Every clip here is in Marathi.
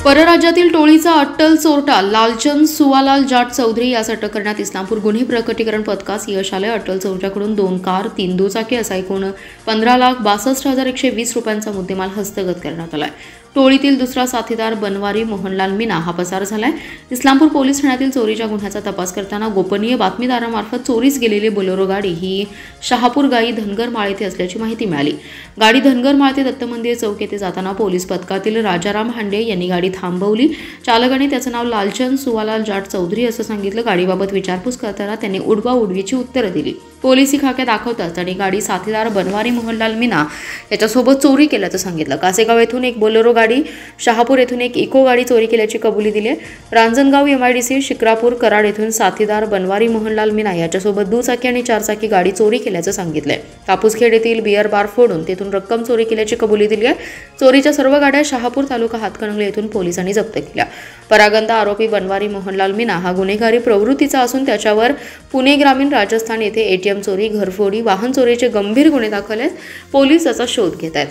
परराज्यातील टोळीचा अट्टल चोरटा लालचंद सुवालाल जाट चौधरी यास अटक करण्यात इस्लामपूर गुन्हे प्रकटीकरण पथकास यश आले। अट्टल चोरट्याकडून 2 कार 3 दुचाकी असा एकूण 15,62,120 रुपयांचा मुद्देमाल हस्तगत करण्यात आलाय। टोळीतील दुसरा साथीदार बनवारी मोहनलाल मीना हा पसार झालाय। इस्लामपूर पोलीस ठाण्यातील चोरीच्या गुन्ह्याचा तपास करताना गोपनीय बातमीदारामार्फत चोरीस गेलेली बोलेरो गाडी ही शहापूर गाई धनगर माळ येथे असल्याची माहिती मिळाली। गाडी धनगर माळ ते दत्त मंदिर चौक येथे जाताना पोलीस पथकातील राजाराम हांडे यांनी गाडी थांबवली। चालकाने त्याचे नाव लालचंद सुवालाल जाट चौधरी असं सांगितलं। गाडीबाबत विचारपूस करताना त्यांनी उडवाउडवीची उत्तरं दिली। पोलिसी खाक्या दाखवताच त्यांनी गाडी साथीदार बनवारी मोहनलाल मीना याच्यासोबत चोरी केल्याचं सांगितलं। कासेगाव येथून एक बोलेरो गाडी, शहापूर येथून एक इको गाडी चोरी केल्याची कबुली दिली। रांजणगाव MIDC शिक्रापूर कराड येथून साथीदार बनवारी मोहनलाल मीना याच्यासोबत दुचाकी आणि 4 चाकी गाडी चोरी केल्याचं सांगितलंय। कापूसखेड येथील बियर बार फोडून तेथून रक्कम चोरी केल्याची कबुली दिली आहे। चोरीच्या सर्व गाड्या शहापूर तालुका हातकणंगले येथून पोलिसांनी जप्त केल्या। परागंदा आरोपी बनवारी मोहनलाल मीना हा गुन्हेगारी प्रवृत्तीचा असून त्याच्यावर पुणे ग्रामीण, राजस्थान येथे ATM चोरी, घरफोडी, वाहन चोरीचे गंभीर गुन्हे दाखल आहेत। पोलीस याचा शोध घेत आहेत।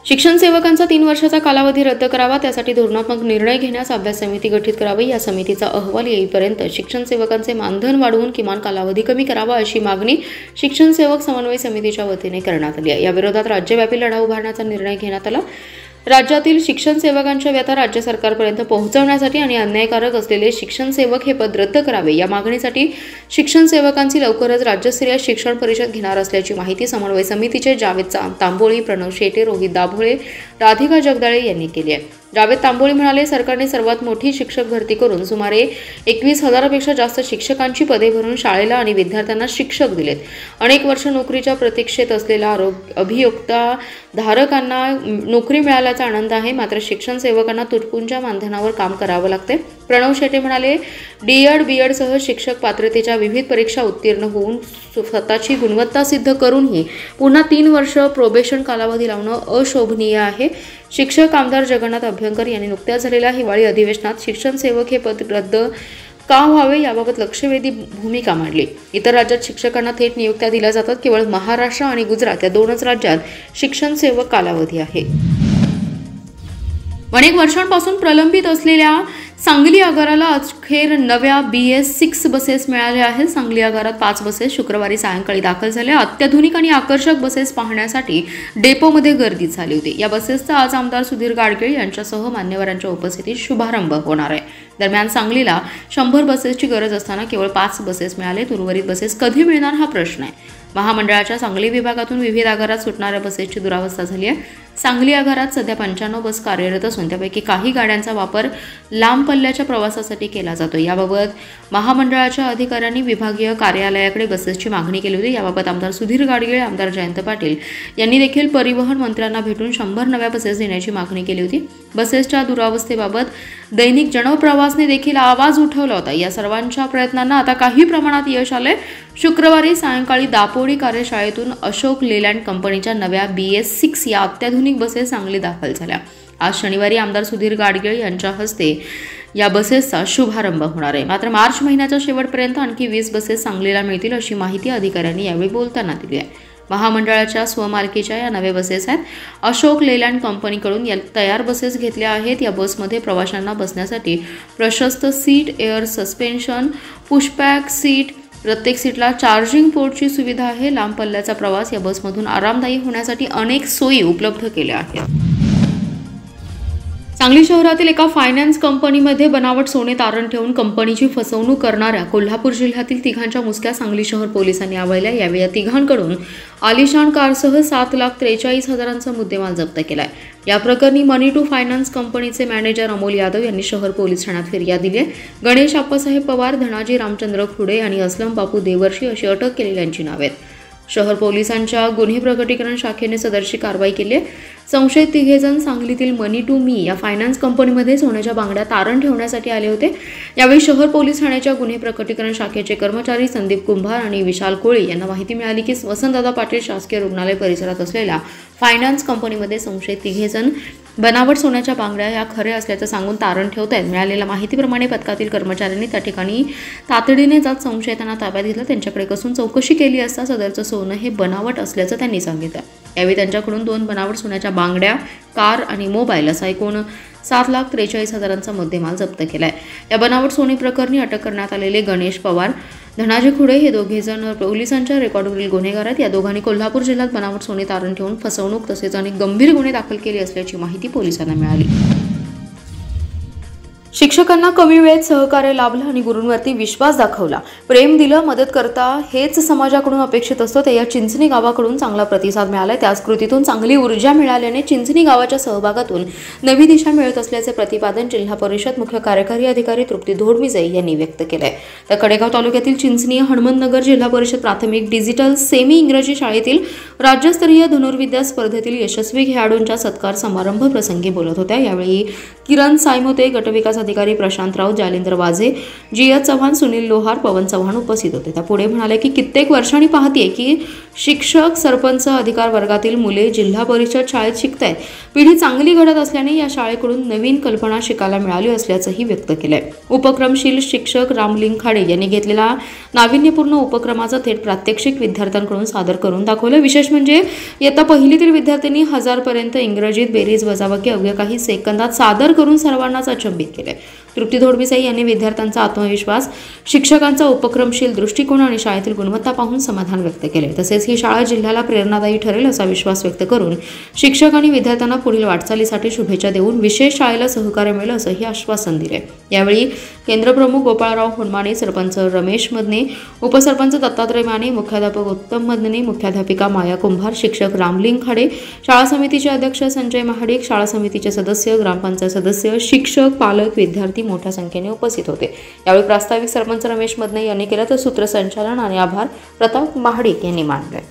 शिक्षण सेवकांचा 3 वर्षाचा कालावधी रद्द करावा, त्यासाठी धोरणात्मक निर्णय घेण्यास अभ्यास समिती गठीत करावी। या समितीचा अहवाल येईपर्यंत शिक्षण सेवकांचे मानधन वाढवून किमान कालावधी कमी करावा अशी मागणी शिक्षण सेवक समन्वय समितीच्या वतीने करण्यात आली आहे। या विरोधात राज्यव्यापी लढा उभारण्याचा निर्णय घेण्यात आला। राज्यातील शिक्षण सेवकांच्या व्यथा राज्य सरकारपर्यंत पोहोचवण्यासाठी आणि अन्यायकारक असलेले शिक्षण सेवक हे पद रद्द करावे या मागणीसाठी शिक्षण सेवकांची लवकरच राज्यस्तरीय शिक्षण परिषद घेणार असल्याची माहिती समन्वय समितीचे जावेद तांबोळी, प्रणव शेटे, रोहित दाभोळे, राधिका जगदाळे यांनी केली आहे। जावेद तांबोळी म्हणाले, सरकारने सर्वात मोठी शिक्षक भरती करून सुमारे 21,000पेक्षा जास्त शिक्षकांची पदे भरून शाळेला आणि विद्यार्थ्यांना शिक्षक दिलेत। अनेक वर्ष नोकरीच्या प्रतीक्षेत असलेल्या अभियोक्ता धारकांना नोकरी मिळाल्याचा आनंद आहे, मात्र शिक्षण सेवकांना तुटपुंच्या मानधनावर काम करावं लागते। प्रणव शेटे म्हणाले, D.Ed, B.Ed सह शिक्षक पात्रतेच्या विविध परीक्षा उत्तीर्ण होऊन स्वतःची गुणवत्ता सिद्ध करूनही पुन्हा 3 वर्ष प्रोबेशन कालावधी लावणं अशोभनीय आहे। शिक्षक आमदार जगन्नाथ अभ्यंकर यांनी नुकत्याच झालेल्या हिवाळी अधिवेशनात शिक्षण सेवक हे पद रद्द का व्हावे याबाबत लक्षवेधी भूमिका मांडली। इतर राज्यात शिक्षकांना थेट नियुक्त्या दिल्या जातात, केवळ महाराष्ट्र आणि गुजरात या 2च राज्यात शिक्षण सेवक कालावधी आहे। अनेक वर्षांपासून प्रलंबित असलेल्या सांगली आगाराला अखेर नव्या BS6 बसेस मिळाल्या आहेत। सांगली आगारात 5 बसेस शुक्रवारी सायंकाळी दाखल झाल्या। अत्याधुनिक आणि आकर्षक बसेस पाहण्यासाठी डेपोमध्ये गर्दी झाली होती। या बसेसचा आज आमदार सुधीर गाडगीळ यांच्यासह मान्यवरांच्या उपस्थितीत शुभारंभ होणार आहे। दरम्यान सांगलीला 100 बसेसची गरज असताना केवळ 5 बसेस मिळालेत। उर्वरित बसेस कधी मिळणार हा प्रश्न आहे। महामंडळाच्या सांगली विभागातून विविध आगारात सुटणाऱ्या बसेसची दुरावस्था झाली आहे। सांगली आगारात सध्या 95 बस कार्यरत असून त्यापैकी काही गाड्यांचा वापर लांब पल्ल्याच्या प्रवासासाठी केला जातो। याबाबत महामंडळाच्या अधिकाऱ्यांनी विभागीय कार्यालयाकडे बसेसची मागणी केली होती। याबाबत आमदार सुधीर गाडगीळ, आमदार जयंत पाटील यांनी देखील परिवहन मंत्र्यांना भेटून 100 नव्या बसेस देण्याची मागणी केली होती। बसेसच्या दुरावस्थेबाबत दैनिक जनप्रवासने देखील आवाज उठवला होता। या सर्वांच्या प्रयत्नांना आता काही प्रमाणात यश आले। शुक्रवारी सायंकाळी दापोडी कार्यशाळेतून अशोक लेलँड कंपनीच्या नव्या BS6 या अत्याधुनिक बसेस सांगली दाखल झाल्या। आज शनिवारी आमदार सुधीर गाडगीळ यांच्या हस्ते या बसेसचा शुभारंभ होणार आहे। मात्र मार्च महिन्याच्या शेवटपर्यंत आणखी 20 बसेस सांगलीला मिळतील अशी माहिती अधिकाऱ्यांनी यावेळी बोलताना दिली आहे। महामंडळाच्या स्वमालकीच्या या नव्या बसेस आहेत। अशोक लेलँड कंपनीकडून या तयार बसेस घेतल्या आहेत। या बसमध्ये प्रवाशांना बसण्यासाठी प्रशस्त seat, air suspension, pushback seat, प्रत्येक सीटला चार्जिंग पोर्टची सुविधा आहे। लांब पल्ल्याचा प्रवास या बसमधून आरामदायी होण्यासाठी अनेक सोयी उपलब्ध केल्या आहेत। सांगली शहरातील एका फायनान्स कंपनीमध्ये बनावट सोने तारण ठेवून कंपनीची फसवणूक करणाऱ्या कोल्हापूर जिल्ह्यातील 3घांच्या मुसक्या सांगली शहर पोलिसांनी आवळल्या। यावेळी या 3घांकडून आलिशान कारसह 7,43,000चा मुद्देमाल जप्त केलाय। या प्रकरणी मनी टू फायनान्स कंपनीचे मॅनेजर अमोल यादव यांनी शहर पोलीस ठाण्यात फिर्याद दिली आहे। गणेश आप्पासाहेब पवार, धनाजी रामचंद्र खुडे आणि असलम बापू देवर्षी अशी अटक केलेल्यांची नावे आहेत। शहर पोलिसांच्या गुन्हे प्रकटीकरण शाखेने सदरची कारवाई केली आहे। संशयित 3 जण सांगलीतील मनी टू मी या फायनान्स कंपनीमध्ये सोन्याच्या बांगड्या तारण ठेवण्यासाठी आले होते। यावेळी शहर पोलीस ठाण्याच्या गुन्हे प्रकटीकरण शाखेचे कर्मचारी संदीप कुंभार आणि विशाल कोळी यांना माहिती मिळाली की वसंतदादा पाटील शासकीय रुग्णालय परिसरात असलेल्या फायनान्स कंपनीमध्ये संशयित 3 जण बनावट सोन्याच्या बांगड्या या खऱ्या असल्याचं सांगून तारण ठेवत आहेत। मिळालेल्या माहितीप्रमाणे पथकातील कर्मचाऱ्यांनी त्या ठिकाणी तातडीने जात संशयितांना ताब्यात घेतलं। त्यांच्याकडे कसून चौकशी केली असता सदरचं सोनं हे बनावट असल्याचं त्यांनी सांगितलं। यावेळी त्यांच्याकडून 2 बनावट सोन्याच्या बांगड्या, कार आणि मोबाईल असा एकूण 7,43,000चा मुद्देमाल जप्त केलाय. या बनावट सोने प्रकरणी अटक करण्यात आलेले गणेश पवार, धनाजी खुडे हे दोघेजण पोलिसांच्या रेकॉर्डवरील गुन्हेगार आहेत. या दोघांनी कोल्हापूर जिल्ह्यात बनावट सोने तारण ठेवून फसवणूक तसेच अनेक गंभीर गुन्हे दाखल केले असल्याची माहिती पोलिसांना मिळाली. शिक्षकांना कमी वेळेत सहकार्य लाभलं आणि गुरूंवरती विश्वास दाखवला, प्रेम दिलं, मदत करता हेच समाजाकडून अपेक्षित असतं. ते या चिंचणी गावाकडून चांगला प्रतिसाद मिळालाय. त्याच कृतीतून चांगली ऊर्जा मिळाल्याने चिंचणी गावाच्या सहभागातून नवी दिशा मिळत असल्याचे प्रतिपादन जिल्हा परिषद मुख्य कार्यकारी अधिकारी तृप्ती धोडमिजे यांनी व्यक्त केलंय. तर कडेगाव तालुक्यातील चिंचणी हनुमंतनगर जिल्हा परिषद प्राथमिक डिजिटल सेमी इंग्रजी शाळेतील राज्यस्तरीय धनुर्विद्या स्पर्धेतील यशस्वी खेळाडूंच्या सत्कार समारंभ प्रसंगी बोलत होत्या. यावेळी किरण सायमोते, गटविकास अधिकारी प्रशांतराव, जालिंदर वाझे, जी.एस. चव्हाण, सुनील लोहार, पवन चव्हाण उपस्थित होते. त्या पुढे म्हणाले की कित्येक वर्षांनी पाहतेय की शिक्षक, सरपंच, अधिकार वर्गातील मुले जिल्हा परिषद शाळेत शिकतायत. पिढी चांगली घडत असल्याने या शाळेकडून नवीन कल्पना शिकायला मिळाली असल्याचंही व्यक्त केलंय. उपक्रमशील शिक्षक रामलिंग खाडे यांनी घेतलेला नाविन्यपूर्ण उपक्रमाचं थेट प्रात्यक्षिक विद्यार्थ्यांकडून सादर करून दाखवलं. विशेष म्हणजे इयत्ता पहिलीतील विद्यार्थ्यांनी 1000 पर्यंत इंग्रजीत बेरीज वजाबाकी अवघ्या काही सेकंदात सादर करून सर्वांनाच अचंबित केले. तृप्ती धोडमिसे यांनी विद्यार्थ्यांचा आत्मविश्वास, शिक्षकांचा उपक्रमशील दृष्टिकोन आणि शाळेतील गुणवत्ता पाहून समाधान व्यक्त केले. तसेच ही शाळा जिल्ह्याला प्रेरणादायी ठरेल असा विश्वास व्यक्त करून शिक्षक आणि विद्यार्थ्यांना पुढील वाटचालीसाठी शुभेच्छा देऊन विशेष शाळेला सहकार्य मिळेल असंही आश्वासन दिले. यावेळी केंद्रप्रमुख गोपाळराव हुंडमाने, सरपंच रमेश मदने, उपसरपंच दत्तात्रय माने, मुख्याध्यापक उत्तम मदने, मुख्याध्यापिका माया कुंभार, शिक्षक रामलिंग खाडे, शाळा समितीचे अध्यक्ष संजय महाडिक, शाळा समितीचे सदस्य, ग्रामपंचायत सदस्य, शिक्षक, पालक, विद्यार्थी मोठ्या संख्येने उपस्थित होते. यावेळी प्रास्ताविक सरपंच रमेश मदने यांनी केलं तर सूत्रसंचालन आणि आभार प्रताप महाडिक यांनी मानले.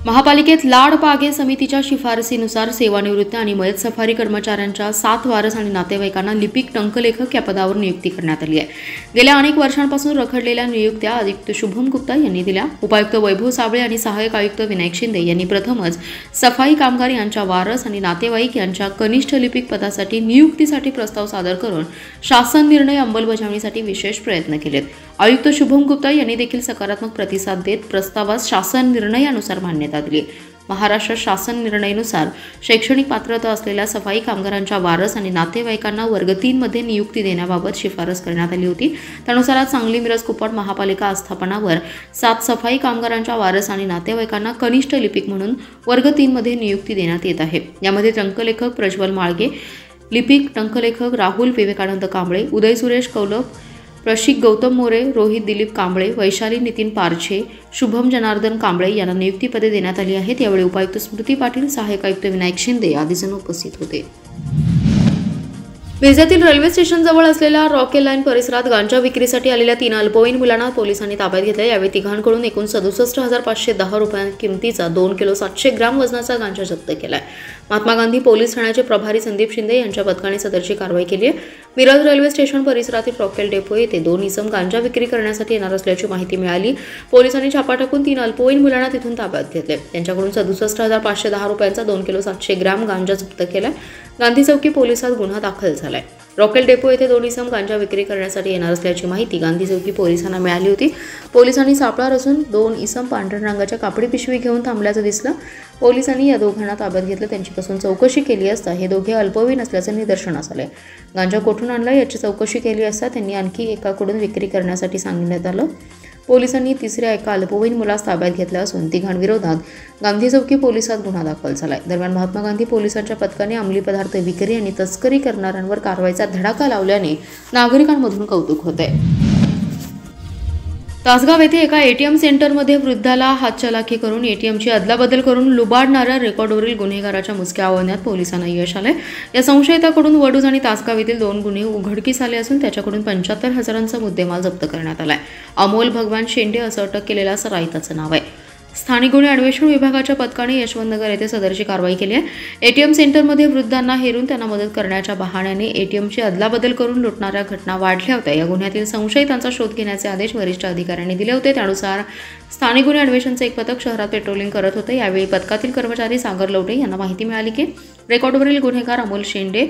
महापालिकेत लाड पागे समितीच्या शिफारसीनुसार सेवानिवृत्त आणि मयत सफारी कर्मचाऱ्यांच्या 7 वारस आणि नातेवाईकांना लिपिक टंकलेखक या पदावर नियुक्ती करण्यात आली आहे. गेल्या अनेक वर्षांपासून रखडलेल्या नियुक्त्या आयुक्त शुभम गुप्ता यांनी दिल्या. उपायुक्त वैभव साबळे आणि सहाय्यक आयुक्त विनायक शिंदे यांनी प्रथमच सफाई कामगार यांच्या वारस आणि नातेवाईक यांच्या कनिष्ठ लिपिक पदासाठी नियुक्तीसाठी प्रस्ताव सादर करून शासन निर्णय अंमलबजावणीसाठी विशेष प्रयत्न केलेत. आयुक्त शुभम गुप्ता यांनी देखील सकारात्मक प्रतिसाद देत प्रस्तावास शासन निर्णयानुसार मान्यता दिली. महाराष्ट्र शासन निर्णयानुसार शैक्षणिक पात्रता असलेल्या सफाई कामगारांच्या वारस आणि नातेवाईकांना वर्ग 3 मध्ये नियुक्ती देण्याबाबत शिफारस करण्यात आली होती. त्यानुसार आज सांगली मिरज कुपवाड महापालिका आस्थापनावर 7 सफाई कामगारांच्या वारस आणि नातेवाईकांना कनिष्ठ लिपिक म्हणून वर्ग 3 मध्ये नियुक्ती देण्यात येत आहे. यामध्ये टंकलेखक प्रज्वल माळगे, लिपिक टंकलेखक राहुल विवेकानंद कांबळे, उदय सुरेश कौलप, प्रशिक गौतम मोरे, रोहित दिलीप कांबळे, वैशाली नितीन पारछे, शुभम जनार्दन कांबळे यांना नियुक्तीपदे देण्यात आली आहेत. यावेळी उपायुक्त स्मृती पाटील, सहाय्यक आयुक्त विनायक शिंदे आदी जण उपस्थित होते. मिरजेतील रेल्वे स्टेशनजवळ असलेल्या रॉकेल लाईन परिसरात गांजा विक्रीसाठी आलेल्या 3 अल्पवयीन मुलांना पोलिसांनी ताब्यात घेतले. यावेळी तिघांकडून एकूण 67,510 रुपये किमतीचा 2 किलो 700 ग्राम वजनाचा गांजा जप्त केलाय. महात्मा गांधी पोलीस ठाण्याचे प्रभारी संदीप शिंदे यांच्या पथकाने सदरची कारवाई केली आहे. मिरज रेल्वे स्टेशन परिसरातील रॉकेल डेपो येथे 2 इसम गांजा विक्री करण्यासाठी येणार असल्याची माहिती मिळाली. पोलिसांनी छापा टाकून 3 अल्पवयीन मुलांना तिथून ताब्यात घेतले. त्यांच्याकडून 67,510 रुपयांचा 2 किलो 700 ग्राम गांजा जप्त केलाय. गांधी चौकी पोलिसात गुन्हा दाखल झालाय. रॉकेल डेपो येथे 2 इसम गांजा विक्री करण्यासाठी येणार असल्याची माहिती गांधी चौकी पोलिसांना मिळाली होती. पोलिसांनी सापळा रचून 2 इसम पांढऱ्या रंगाच्या कापडी पिशवी घेऊन थांबल्याचं दिसलं. पोलिसांनी या दोघांना ताब्यात घेतलं. त्यांच्यापासून चौकशी केली असता हे दोघे अल्पवयीन असल्याचं निदर्शनास आले. गांजा कोठून आणला याची चौकशी केली असता त्यांनी आणखी एकाकडून विक्री करण्यासाठी सांगण्यात आलं. पोलिसांनी तिसऱ्या एका अल्पवयीन मुलास ताब्यात घेतलं असून तिघांविरोधात गांधी चौकी पोलिसात गुन्हा दाखल झालाय. दरम्यान महात्मा गांधी पोलिसांच्या पथकाने अंमली पदार्थ विक्री आणि तस्करी करणाऱ्यांवर कारवाईचा धडाका लावल्याने नागरिकांमधून कौतुक होतंय. तासगाव येथे एका एटीएम सेंटरमध्ये वृद्धाला हातचलाखी करून एटीएमची अदलाबदल करून लुबाडणाऱ्या रेकॉर्डवरील गुन्हेगाराच्या मुसक्या आवळण्यात पोलिसांना यश आलंय. या संशयिताकडून वडूज आणि तासगाव येथील 2 गुन्हे उघडकीस आले असून त्याच्याकडून 75,000चा मुद्देमाल जप्त करण्यात आलाय. अमोल भगवान शेंडे असं अटक केलेल्या सराईताचं नाव आहे. स्थानिक गुन्हे अन्वेषण विभागाच्या पथकाने यशवंतनगर येथे सदरची कारवाई केली आहे. एटीएम सेंटरमध्ये वृद्धांना हेरून त्यांना मदत करण्याच्या बहाण्याने एटीएमची अदलाबदल करून लुटणाऱ्या घटना वाढल्या होत्या. या गुन्ह्यातील संशयितांचा शोध घेण्याचे आदेश वरिष्ठ अधिकाऱ्यांनी दिले होते. त्यानुसार स्थानिक गुन्हे अन्वेषणचे एक पथक शहरात पेट्रोलिंग करत होते. यावेळी पथकातील कर्मचारी सागर लवटे यांना माहिती मिळाली की रेकॉर्डवरील गुन्हेगार अमोल शेंडे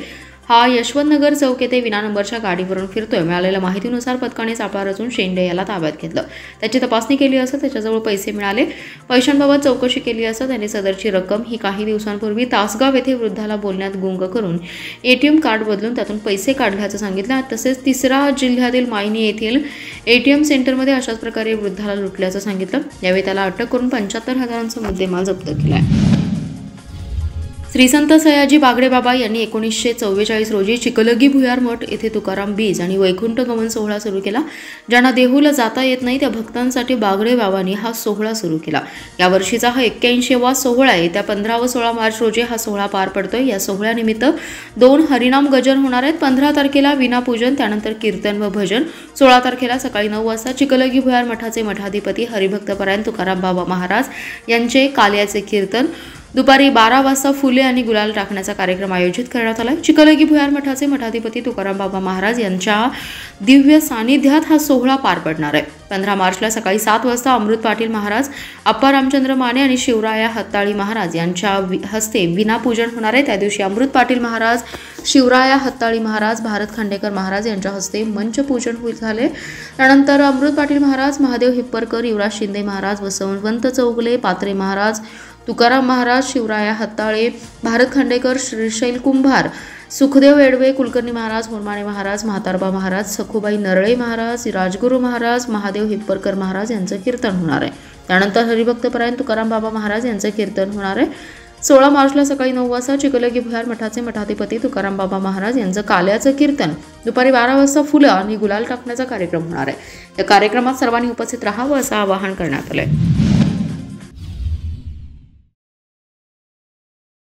हा यशवंतनगर चौक येथे विना नंबरच्या गाडीवरून फिरतोय. मिळालेल्या माहितीनुसार पथकाने सापळा रचून शेंडे याला ताब्यात घेतलं. त्याची तपासणी केली असता त्याच्याजवळ पैसे मिळाले. पैशांबाबत चौकशी केली असता त्याने सदरची रक्कम ही काही दिवसांपूर्वी तासगाव येथे वृद्धाला बोलण्यात गुंग करून ATM कार्ड बदलून त्यातून पैसे काढल्याचं सांगितलं. तसेच तिसरा जिल्ह्यातील मायनी येथील ATM सेंटरमध्ये अशाच प्रकारे वृद्धाला लुटल्याचं सांगितलं. यावेळी त्याला अटक करून 75,000चा मुद्देमाल जप्त केलाय. श्री संत सयाजी बागडे बाबा यांनी 1944 रोजी चिकलगी भुयार मठ येथे तुकाराम बीज आणि वैकुंठ गमन सोहळा सुरू केला. ज्यांना देहूला जाता येत नाही त्या भक्तांसाठी बागडे बाबांनी हा सोहळा सुरू केला. यावर्षीचा हा 81वा सोहळा आहे. त्या 15 व 16 मार्च रोजी हा सोहळा पार पडतोय. या सोहळ्यानिमित्त 2 हरिनाम गजर होणार आहेत. 15 तारखेला विनापूजन, त्यानंतर कीर्तन व भजन. 16 तारखेला सकाळी 9 वाजता चिकलगी भुयार मठाचे मठाधिपती हरिभक्तपरायण तुकाराम बाबा महाराज यांचे काल्याचे कीर्तन. दुपारी 12 वाजता फुले आणि गुलाल टाकण्याचा कार्यक्रम आयोजित करण्यात आला. चिकलगी भुयार मठाचे मठाधिपती तुकाराम बाबा महाराज यांच्या दिव्य सानिध्यात हा सोहळा पार पडणार आहे. 15 मार्चला सकाळी 7 वाजता अमृत पाटील महाराज, अप्पा रामचंद्र माने आणि शिवराया हत्ताळी महाराज यांच्या हस्ते विनापूजन होणार आहे. त्या दिवशी अमृत पाटील महाराज, शिवराया हत्ताळी महाराज, भारत खांडेकर महाराज यांच्या हस्ते मंचपूजन झाले. त्यानंतर अमृत पाटील महाराज, महादेव हिप्परकर, युवराज शिंदे महाराज, वसंत चौगले, पात्रे महाराज, तुकाराम महाराज, शिवराया हत्ताळे, भारत खांडेकर, श्रीशैल कुंभार, सुखदेव येडवे, कुलकर्णी महाराज, होनमाने महाराज, म्हातारबा महाराज, सखुबाई नरळे महाराज, राजगुरू महाराज, महादेव हिप्परकर महाराज यांचं कीर्तन होणार आहे. त्यानंतर हरिभक्तपरायण तुकाराम बाबा महाराज यांचं कीर्तन होणार आहे. 16 मार्चला सकाळी 9 वाजता चिकलगी भुयार मठाचे मठाधिपती तुकाराम बाबा महाराज यांचं काल्याचं कीर्तन. दुपारी 12 वाजता फुलं आणि गुलाल टाकण्याचा कार्यक्रम होणार आहे. या कार्यक्रमात सर्वांनी उपस्थित राहावं असं आवाहन करण्यात आलंय.